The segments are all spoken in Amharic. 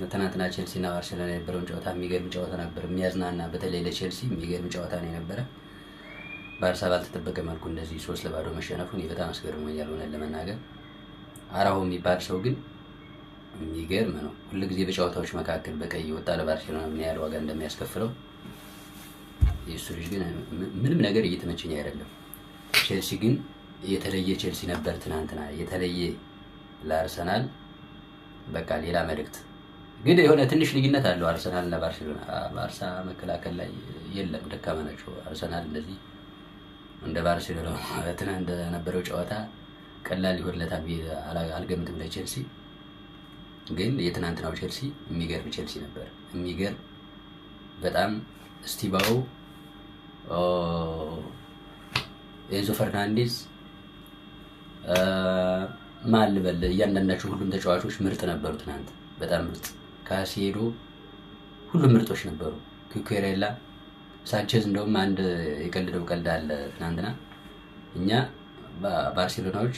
ትናንትና ቼልሲና ባርሴሎና የነበረውን ጨዋታ የሚገርም ጨዋታ ነበር። የሚያዝናና በተለይ ለቼልሲ የሚገርም ጨዋታ ነው የነበረ። ባርሳ ባልተጠበቀ መልኩ እንደዚህ 3-0 መሸነፉ እኔ በጣም አስገርሞኛል ሆነን ለመናገር። አራሆ የሚባል ሰው ግን የሚገርም ነው። ሁልጊዜ በጨዋታዎች መካከል በቀይ ወጣ ለባርሴሎና ምን ያህል ዋጋ እንደሚያስከፍለው የእሱ ልጅ ግን ምንም ነገር እየተመቸኝ አይደለም። ቼልሲ ግን የተለየ ቼልሲ ነበር ትናንትና፣ የተለየ ለአርሰናል በቃ ሌላ መልእክት። ግን የሆነ ትንሽ ልዩነት አለው አርሰናል እና ባርሴሎና። ባርሳ መከላከል ላይ የለም፣ ደካማ ናቸው። አርሰናል እንደዚህ እንደ ባርሴሎና ትናንት እንደነበረው ጨዋታ ቀላል ይሆንለታል አልገምትም ለቼልሲ። ግን የትናንትናው ቼልሲ የሚገርም ቼልሲ ነበር። የሚገርም በጣም ስቲባው፣ ኤንዞ ፈርናንዴዝ ማን ልበል፣ እያንዳንዳቸው ሁሉም ተጫዋቾች ምርጥ ነበሩ ትናንት፣ በጣም ምርጥ። ካሲሄዶ ሁሉም ምርጦች ነበሩ። ኩኩሬላ፣ ሳንቼዝ እንደውም አንድ የቀልደው ቀልድ አለ ትናንትና እኛ ባርሴሎናዎች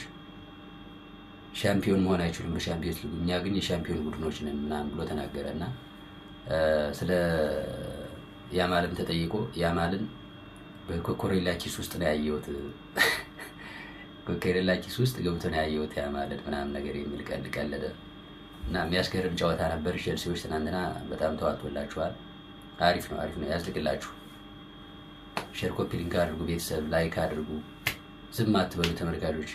ሻምፒዮን መሆን አይችሉም በሻምፒዮንስ ሊግ፣ እኛ ግን የሻምፒዮን ቡድኖች ነን ምናምን ብሎ ተናገረ። እና ስለ ያማልም ተጠይቆ ያማልን በኮኮሬላ ኪስ ውስጥ ነው ያየሁት፣ ኮኮሬላ ኪስ ውስጥ ገብቶ ነው ያየሁት ያማልን ምናምን ነገር የሚል ቀልድ ቀለደ። እና የሚያስገርም ጨዋታ ነበር። ቼልሲዎች ትናንትና በጣም ተዋጥቶላችኋል። አሪፍ ነው ያዝልቅላችሁ። ሼር ኮፒ ሊንክ አድርጉ፣ ቤተሰብ ላይክ አድርጉ፣ ዝም አትበሉ ተመልካቾች።